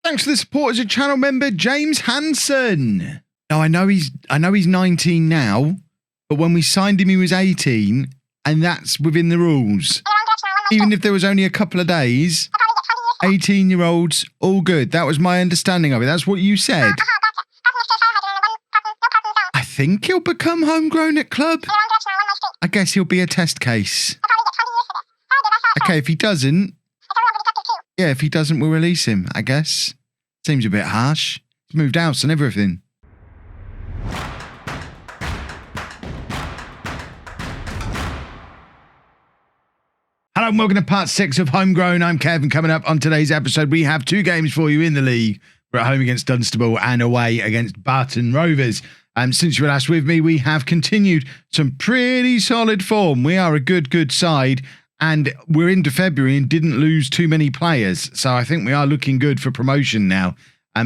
Thanks for the support as a channel member, James Hanson. Now, I know he's 19 now, but when we signed him, he was 18, and that's within the rules. Even if there was only a couple of days, 18-year-olds, all good. That was my understanding of it. That's what you said. I think he'll become homegrown at club. I guess he'll be a test case. Okay, if he doesn't, we'll release him, I guess. Seems a bit harsh. He's moved house and everything. Hello and welcome to part 6 of Homegrown. I'm Kevin. Coming up on today's episode, we have 2 games for you in the league. We're at home against Dunstable and away against Barton Rovers. Since you were last with me, we have continued some pretty solid form. We are a good side, and we're into February and didn't lose too many players. So I think we are looking good for promotion now.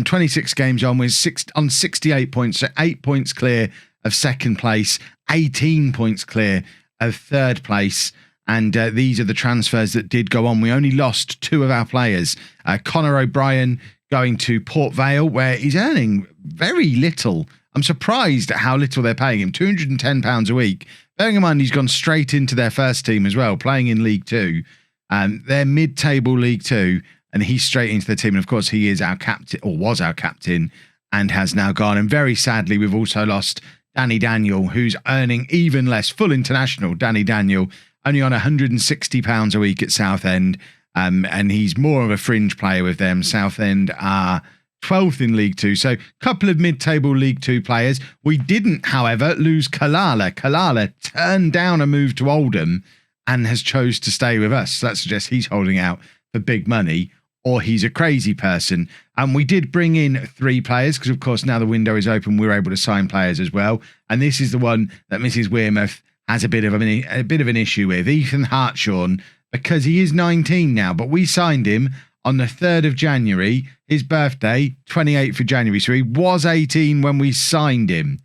26 games on, we're on 68 points, so 8 points clear of second place, 18 points clear of third place. And these are the transfers that did go on. We only lost 2 of our players. Connor O'Brien going to Port Vale, where he's earning very little. I'm surprised at how little they're paying him, £210 a week. Bearing in mind he's gone straight into their first team as well, playing in League 2. They're mid-table League 2, and he's straight into the team. And of course, he is our captain, or was our captain, and has now gone. And very sadly, we've also lost Danny Daniel, who's earning even less. Full international, Danny Daniel, only on £160 a week at Southend. And he's more of a fringe player with them. Southend are 12th in League 2, so a couple of mid-table League 2 players. We didn't, however, lose Kalala. Kalala turned down a move to Oldham and has chose to stay with us. So that suggests he's holding out for big money, or he's a crazy person. And we did bring in 3 players because, of course, now the window is open, we're able to sign players as well. And this is the one that Mrs Wearmouth has a bit of an issue with, Ethan Hartshorn, because he is 19 now, but we signed him on the 3rd of January, his birthday, 28th of January. So he was 18 when we signed him.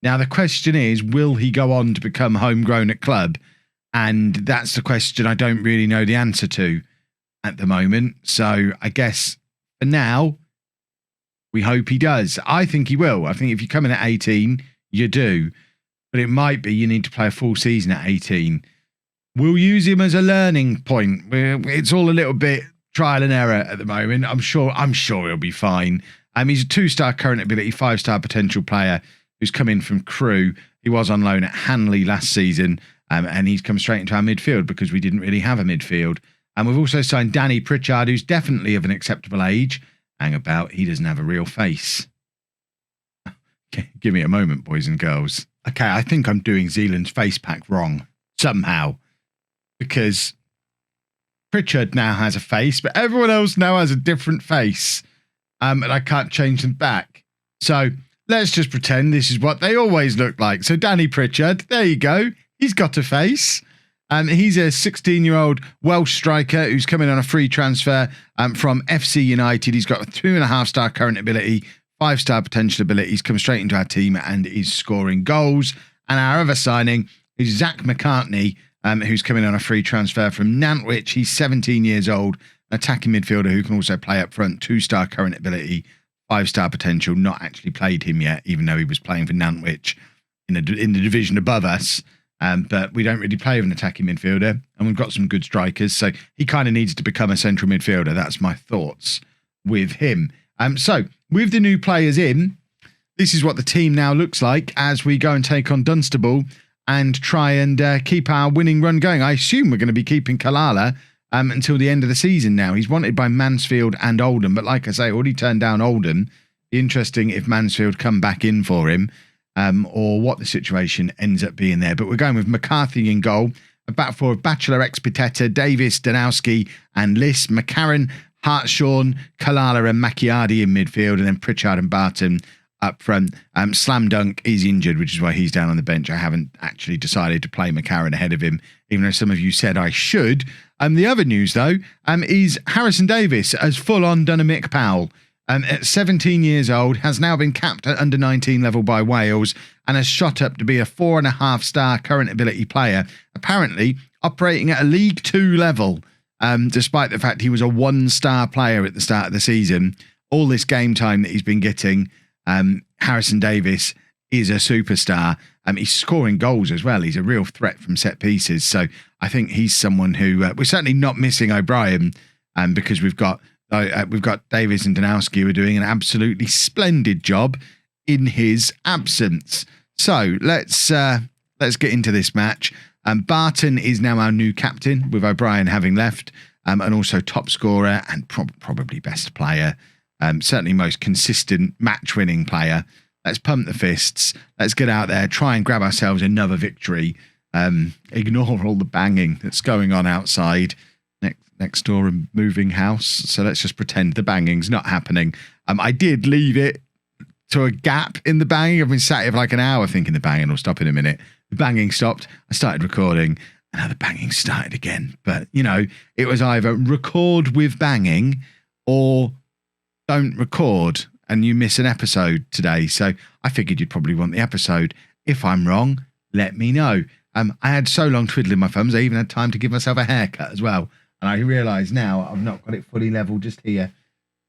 Now, the question is, will he go on to become homegrown at club? And that's the question I don't really know the answer to at the moment. So I guess for now, we hope he does. I think he will. I think if you come in at 18, you do. But it might be you need to play a full season at 18. We'll use him as a learning point. It's all a little bit trial and error at the moment. I'm sure he'll be fine. He's a 2-star current ability, 5-star potential player who's come in from Crewe. He was on loan at Hanley last season, and he's come straight into our midfield because we didn't really have a midfield. And we've also signed Danny Pritchard, who's definitely of an acceptable age. Hang about, he doesn't have a real face. Okay, give me a moment, boys and girls. Okay, I think I'm doing Zealand's face pack wrong somehow, because Pritchard now has a face, but everyone else now has a different face. And I can't change them back. So let's just pretend this is what they always look like. So Danny Pritchard, there you go. He's got a face. He's a 16-year-old Welsh striker who's coming on a free transfer from FC United. He's got a 2.5-star current ability, 5-star potential ability. He's come straight into our team and is scoring goals. And our other signing is Zach McCartney, who's coming on a free transfer from Nantwich. He's 17 years old, an attacking midfielder who can also play up front, 2-star current ability, 5-star potential. Not actually played him yet, even though he was playing for Nantwich in the division above us. But we don't really play with an attacking midfielder, and we've got some good strikers, so he kind of needs to become a central midfielder. That's my thoughts with him. So with the new players in, this is what the team now looks like as we go and take on Dunstable and try and keep our winning run going. I assume we're going to be keeping Kalala until the end of the season now. He's wanted by Mansfield and Oldham, but like I say, already turned down Oldham. Be interesting if Mansfield come back in for him, or what the situation ends up being there. But we're going with McCarthy in goal, a back four of Batchelor, Expiteta, Davis, Danowski and Liss, McCarran, Hartshorn, Kalala and Macchiardi in midfield, and then Pritchard and Barton up front. Slam Dunk is injured, which is why he's down on the bench. I haven't actually decided to play McCarran ahead of him, even though some of you said I should. The other news, though, is Harrison Davis has full-on done a Mick Powell. At 17 years old, has now been capped at under 19 level by Wales and has shot up to be a 4.5-star current ability player, apparently operating at a League 2 level, despite the fact he was a 1-star player at the start of the season. all this game time that he's been getting. Harrison Davies is a superstar. He's scoring goals as well. He's a real threat from set pieces. So I think he's someone who we're certainly not missing O'Brien, because we've got Davies and Donowski who are doing an absolutely splendid job in his absence. So let's get into this match. Barton is now our new captain, with O'Brien having left, and also top scorer and probably best player. Certainly most consistent match-winning player. Let's pump the fists. Let's get out there, try and grab ourselves another victory. Ignore all the banging that's going on outside next door, a moving house. So let's just pretend the banging's not happening. I did leave it to a gap in the banging. I've been sat here for like an hour thinking the banging will stop in a minute. The banging stopped. I started recording, and now the banging started again. But, you know, it was either record with banging or don't record and you miss an episode today. So I figured you'd probably want the episode. If I'm wrong, let me know. I had so long twiddling my thumbs, I even had time to give myself a haircut as well. And I realise now I've not got it fully level just here,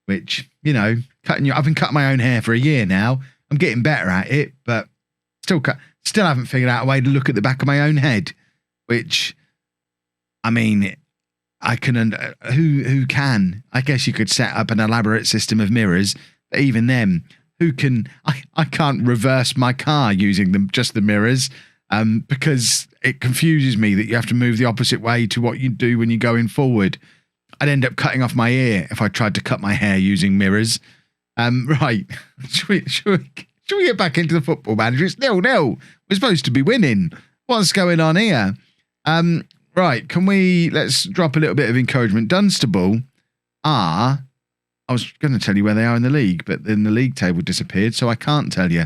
which, you know, I've been cutting my own hair for a year now. I'm getting better at it, but still haven't figured out a way to look at the back of my own head, which, I mean, I can, who can? I guess you could set up an elaborate system of mirrors, but even then, who can? I can't reverse my car using just the mirrors, because it confuses me that you have to move the opposite way to what you do when you're going forward. I'd end up cutting off my ear if I tried to cut my hair using mirrors. Right, should we get back into the Football Manager? It's 0-0. We're supposed to be winning. What's going on here? Right, let's drop a little bit of encouragement. Dunstable I was going to tell you where they are in the league, but then the league table disappeared, so I can't tell you.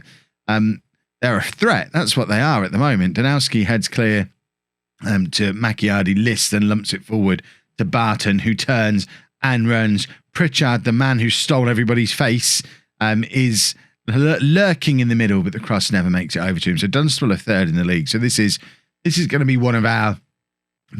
They're a threat. That's what they are at the moment. Donowski heads clear to Macchiardi, lists and lumps it forward to Barton, who turns and runs. Pritchard, the man who stole everybody's face, is lurking in the middle, but the cross never makes it over to him. So Dunstable are third in the league. So this is going to be one of our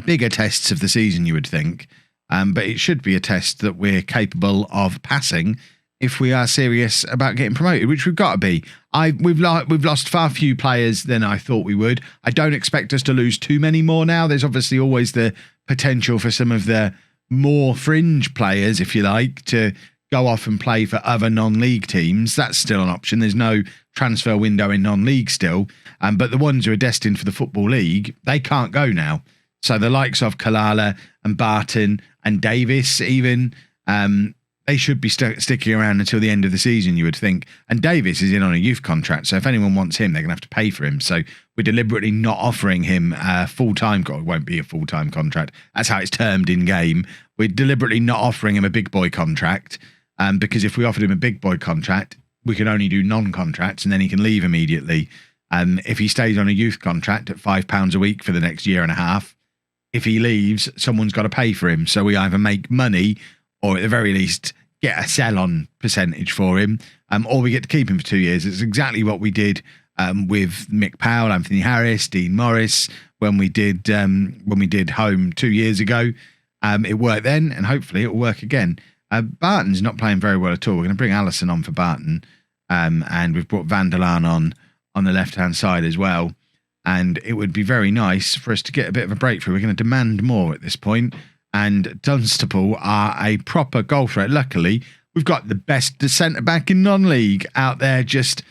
bigger tests of the season, you would think. But it should be a test that we're capable of passing if we are serious about getting promoted, which we've got to be. We've lost far few players than I thought we would. I don't expect us to lose too many more now. There's obviously always the potential for some of the more fringe players, if you like, to go off and play for other non-league teams. That's still an option. There's no transfer window in non-league still. But the ones who are destined for the Football League, they can't go now. So the likes of Kalala and Barton and Davis even, they should be sticking around until the end of the season, you would think. And Davis is in on a youth contract, so if anyone wants him, they're going to have to pay for him. So we're deliberately not offering him a full-time, it won't be a full-time contract. That's how it's termed in game. We're deliberately not offering him a big boy contract, because if we offered him a big boy contract, we can only do non-contracts and then he can leave immediately. If he stays on a youth contract at £5 a week for the next year and a half, if he leaves, someone's got to pay for him. So we either make money or at the very least get a sell-on percentage for him, or we get to keep him for 2 years. It's exactly what we did with Mick Powell, Anthony Harris, Dean Morris when we did Home 2 years ago. It worked then, and hopefully it will work again. Barton's not playing very well at all. We're going to bring Allison on for Barton, and we've brought Van der Laan on the left-hand side as well. And it would be very nice for us to get a bit of a breakthrough. We're going to demand more at this point. And Dunstable are a proper goal threat. Luckily, we've got the best centre-back in non-league out there just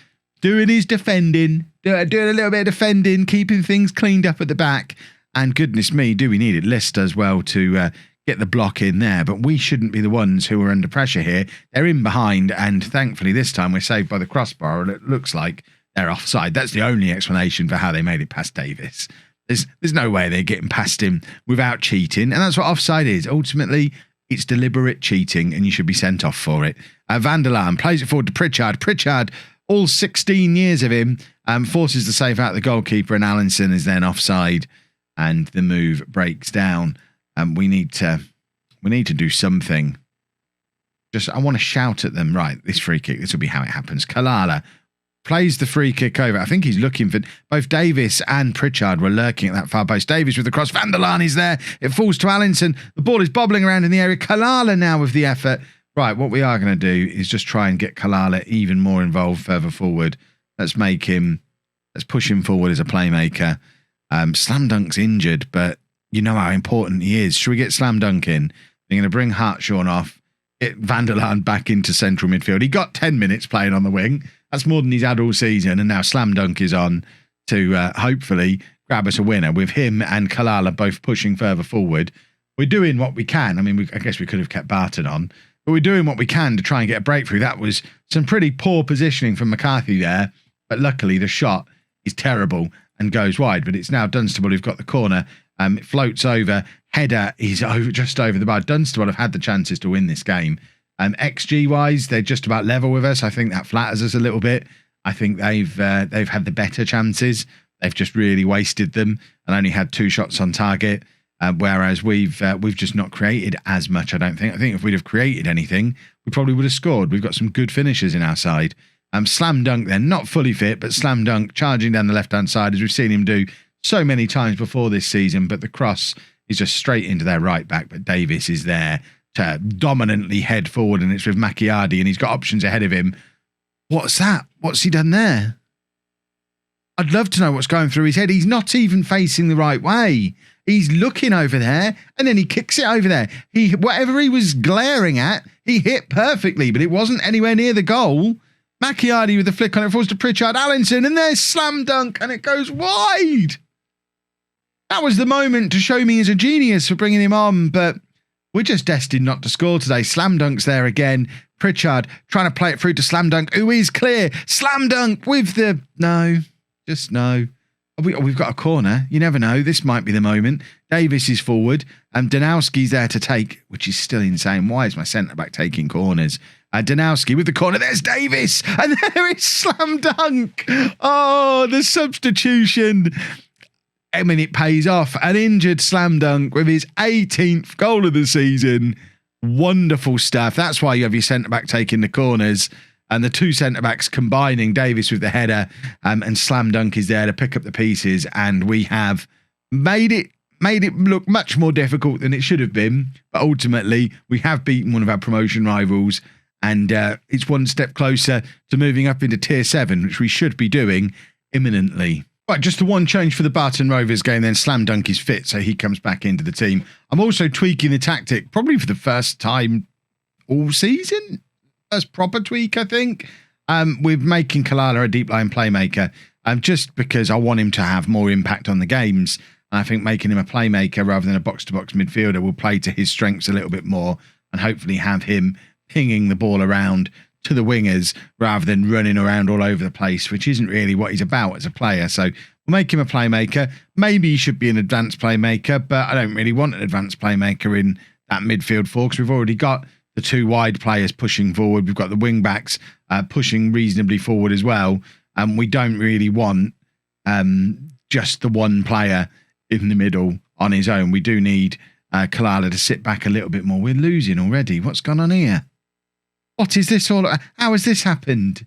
doing his defending, doing a little bit of defending, keeping things cleaned up at the back. And goodness me, do we need it. Liss does well to get the block in there. But we shouldn't be the ones who are under pressure here. They're in behind, and thankfully this time we're saved by the crossbar. And it looks like they're offside. That's the only explanation for how they made it past Davis. There's no way they're getting past him without cheating. And that's what offside is. Ultimately, it's deliberate cheating and you should be sent off for it. Van der Laan plays it forward to Pritchard. Pritchard, all 16 years of him, forces the save out the goalkeeper, and Allinson is then offside and the move breaks down. We need to do something. I want to shout at them. Right, this free kick, this will be how it happens. Kalala plays the free kick over. I think he's looking for both Davis and Pritchard were lurking at that far post. Davis with the cross. Van der Laan is there. It falls to Allinson. The ball is bobbling around in the area. Kalala now with the effort. Right, what we are going to do is just try and get Kalala even more involved further forward. Let's push him forward as a playmaker. Slam Dunk's injured, but you know how important he is. Should we get Slam Dunk in? They're going to bring Hartshorn off, get Vanderlaan back into central midfield. He got 10 minutes playing on the wing. That's more than he's had all season, and now Slam Dunk is on to hopefully grab us a winner with him and Kalala both pushing further forward. We're doing what we can. I mean, I guess we could have kept Barton on, but we're doing what we can to try and get a breakthrough. That was some pretty poor positioning from McCarthy there, but luckily the shot is terrible and goes wide. But it's now Dunstable who've got the corner. It floats over. Header is just over the bar. Dunstable have had the chances to win this game. XG-wise, they're just about level with us. I think that flatters us a little bit. I think they've had the better chances. They've just really wasted them and only had 2 shots on target. Whereas we've just not created as much, I don't think. I think if we'd have created anything, we probably would have scored. We've got some good finishers in our side. Slam Dunk then, not fully fit, but Slam Dunk charging down the left-hand side, as we've seen him do so many times before this season, but the cross is just straight into their right back, but Davis is there to dominantly head forward, and it's with Macchiardi, and he's got options ahead of him. What's that? What's he done there? I'd love to know what's going through his head. He's not even facing the right way. He's looking over there, and then he kicks it over there. Whatever he was glaring at, he hit perfectly, but it wasn't anywhere near the goal. Macchiardi with the flick on it falls to Pritchard Allinson, and there's Slam Dunk, and it goes wide. That was the moment to show me as a genius for bringing him on, but we're just destined not to score today. Slam Dunk's there again. Pritchard trying to play it through to Slam Dunk, who is clear. Slam Dunk with the... No, just no. We've got a corner. You never know. This might be the moment. Davis is forward. Danowski's there to take, which is still insane. Why is my centre-back taking corners? Danowski with the corner. There's Davis. And there is Slam Dunk. Oh, the substitution. I mean, it pays off. An injured Slam Dunk with his 18th goal of the season. Wonderful stuff. That's why you have your centre-back taking the corners. And the 2 centre-backs combining, Davis with the header, and Slam Dunk is there to pick up the pieces. And we have made it look much more difficult than it should have been. But ultimately, we have beaten one of our promotion rivals. And it's one step closer to moving up into Tier 7, which we should be doing imminently. Right, just the one change for the Barton Rovers game, then Slam Dunk is fit, so he comes back into the team. I'm also tweaking the tactic, probably for the first time all season. First proper tweak, I think. We're making Kalala a deep line playmaker, just because I want him to have more impact on the games. And I think making him a playmaker rather than a box-to-box midfielder will play to his strengths a little bit more and hopefully have him pinging the ball around to the wingers rather than running around all over the place, which isn't really what he's about as a player. So we'll make him a playmaker. Maybe he should be an advanced playmaker, but I don't really want an advanced playmaker in that midfield 4 because we've already got the 2 wide players pushing forward. We've got the wing backs pushing reasonably forward as well. And we don't really want just the one player in the middle on his own. We do need Kalala to sit back a little bit more. We're losing already. What's gone on here? What is this all? How has this happened?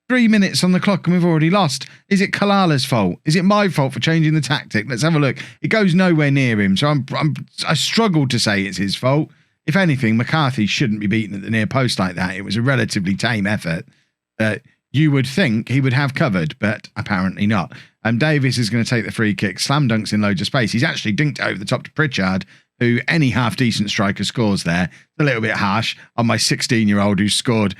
3 minutes on the clock and we've already lost. Is it Kalala's fault? Is it my fault for changing the tactic? Let's have a look. It goes nowhere near him. So I struggle to say it's his fault. If anything, McCarthy shouldn't be beaten at the near post like that. It was a relatively tame effort that you would think he would have covered, but apparently not. Davis is going to take the free kick. Slam Dunk's in loads of space. He's actually dinked it over the top to Pritchard, who any half-decent striker scores there. It's a little bit harsh on my 16-year-old who's scored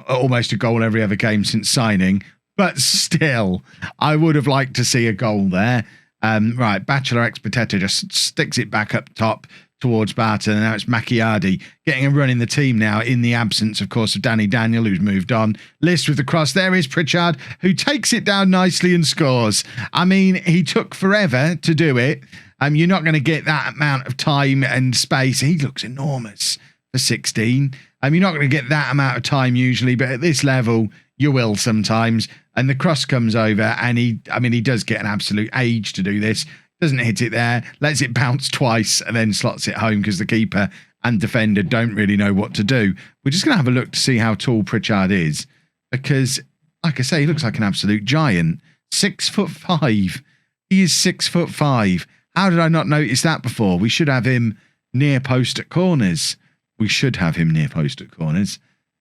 almost a goal every other game since signing. But still, I would have liked to see a goal there. Right, Bachelor X Potato just sticks it back up top towards Barton, and now it's Macchiardi getting a run in the team now in the absence, of course, of Danny Daniel, who's moved on. List with the cross. There is Pritchard, who takes it down nicely and scores. I mean, he took forever to do it. You're not going to get that amount of time and space. He looks enormous for 16. You're not going to get that amount of time usually, but at this level, you will sometimes. And the cross comes over, and he does get an absolute age to do this. Doesn't hit it there, lets it bounce twice, and then slots it home because the keeper and defender don't really know what to do. We're just going to have a look to see how tall Pritchard is, because, like I say, he looks like an absolute giant. 6'5". He is 6'5". How did I not notice that before? We should have him near post at corners. we should have him near post at corners.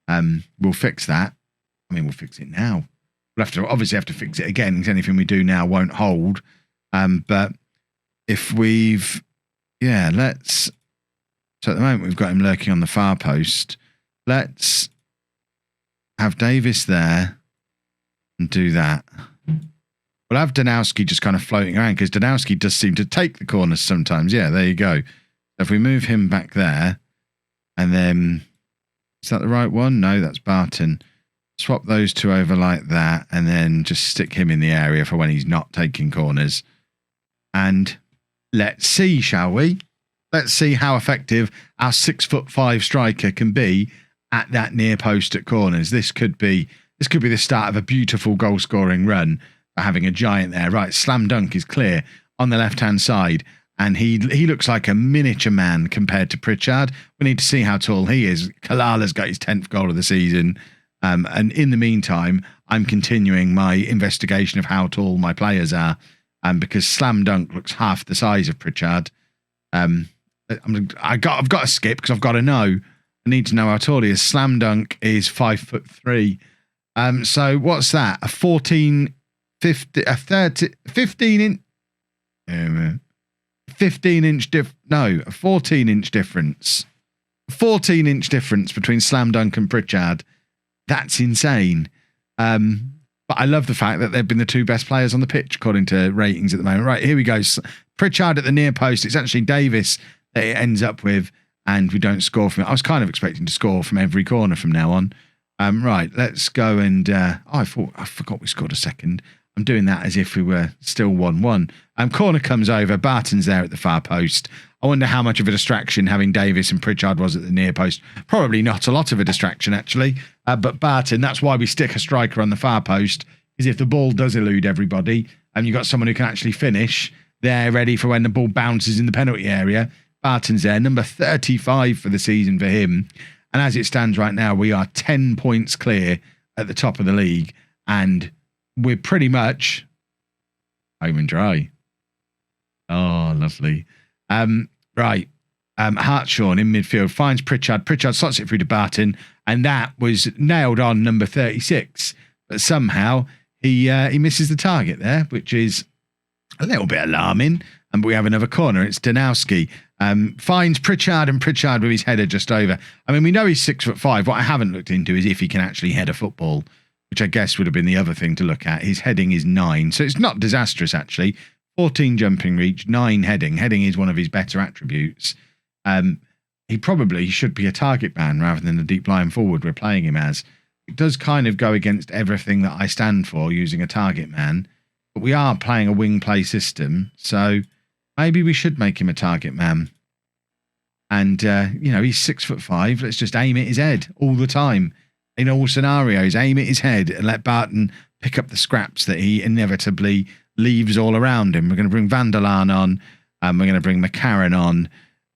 We'll fix that. I mean, we'll fix it now. We'll obviously have to fix it again because anything we do now won't hold. But if we've, let's. So at the moment we've got him lurking on the far post. Let's have Davis there and do that. We'll have Donowski just kind of floating around because Donowski does seem to take the corners sometimes. Yeah, there you go. If we move him back there and then, is that the right one? No, that's Barton. Swap those two over like that and then just stick him in the area for when he's not taking corners. And let's see, shall we? Let's see how effective our 6'5" striker can be at that near post at corners. This could be the start of a beautiful goal scoring run for having a giant there. Right, slam dunk is clear on the left hand side, and he looks like a miniature man compared to Pritchard. We need to see how tall he is. Kalala's got his 10th goal of the season, and in the meantime, I'm continuing my investigation of how tall my players are, because slam dunk looks half the size of Pritchard. I've got to skip because I've got to know. I need to know how tall he is. Slam dunk is 5'3". So what's that? A 15 inch. 15-inch a 14-inch difference. 14-inch difference between slam dunk and Pritchard. That's insane. But I love the fact that they've been the two best players on the pitch according to ratings at the moment. Right, here we go. Pritchard at the near post. It's actually Davis that it ends up with, and we don't score from it. I was kind of expecting to score from every corner from now on. Right, let's go and... I forgot we scored a second. I'm doing that as if we were still 1-1. Corner comes over. Barton's there at the far post. I wonder how much of a distraction having Davis and Pritchard was at the near post. Probably not a lot of a distraction, actually. But Barton, that's why we stick a striker on the far post, is if the ball does elude everybody and you've got someone who can actually finish, they're ready for when the ball bounces in the penalty area. Barton's there, number 35 for the season for him. And as it stands right now, we are 10 points clear at the top of the league. And we're pretty much home and dry. Oh, lovely. Right. Hartshorn in midfield finds Pritchard. Pritchard slots it through to Barton. And that was nailed on number 36. But somehow he misses the target there, which is a little bit alarming. And we have another corner. It's Donowski. Finds Pritchard, and Pritchard with his header just over. I mean, we know he's 6'5". What I haven't looked into is if he can actually head a football, which I guess would have been the other thing to look at. His heading is 9. So it's not disastrous, actually. 14 jumping reach, 9 heading. Heading is one of his better attributes. He probably should be a target man rather than the deep line forward we're playing him as. It does kind of go against everything that I stand for, using a target man. But we are playing a wing play system, so maybe we should make him a target man. And, he's 6'5". Let's just aim at his head all the time. In all scenarios, aim at his head and let Barton pick up the scraps that he inevitably leaves all around him. We're going to bring Van der Laan on, and we're going to bring McCarran on,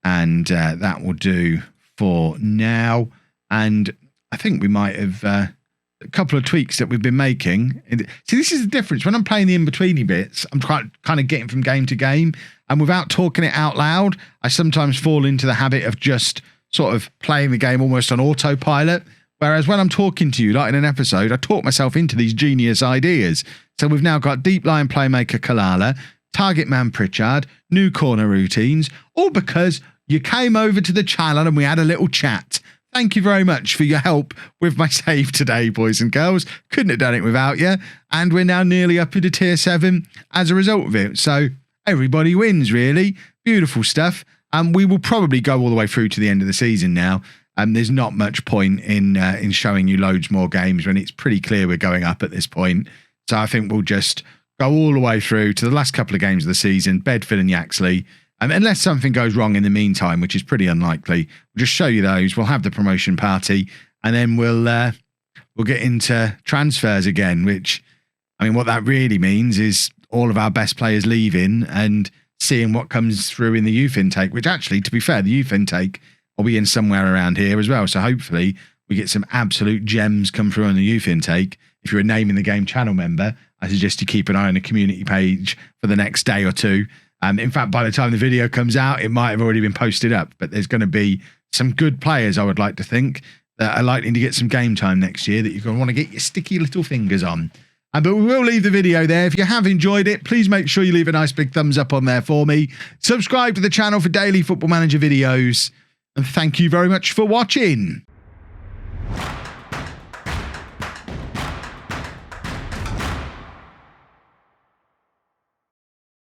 and that will do for now. And I think we might have a couple of tweaks that we've been making. See, this is the difference. When I'm playing the in-betweeny bits, I'm kind of getting from game to game, and without talking it out loud, I sometimes fall into the habit of just sort of playing the game almost on autopilot. Whereas when I'm talking to you, like in an episode, I talk myself into these genius ideas. So we've now got deep line playmaker Kalala, target man Pritchard, new corner routines, all because you came over to the channel and we had a little chat. Thank you very much for your help with my save today, boys and girls. Couldn't have done it without you. And we're now nearly up into tier 7 as a result of it. So everybody wins, really. Beautiful stuff. And we will probably go all the way through to the end of the season now. There's not much point in showing you loads more games when it's pretty clear we're going up at this point. So I think we'll just go all the way through to the last couple of games of the season, Bedford and Yaxley. Unless something goes wrong in the meantime, which is pretty unlikely, we'll just show you those. We'll have the promotion party, and then we'll get into transfers again, which, I mean, what that really means is all of our best players leaving and seeing what comes through in the youth intake, which actually, to be fair, the youth intake will be in somewhere around here as well. So hopefully we get some absolute gems come through on the youth intake. If you're a Name in the Game channel member, I suggest you keep an eye on the community page for the next day or two. In fact, by the time the video comes out, it might have already been posted up, but there's going to be some good players, I would like to think, that are likely to get some game time next year that you're going to want to get your sticky little fingers on. But we will leave the video there. If you have enjoyed it, please make sure you leave a nice big thumbs up on there for me. Subscribe to the channel for daily Football Manager videos. And thank you very much for watching.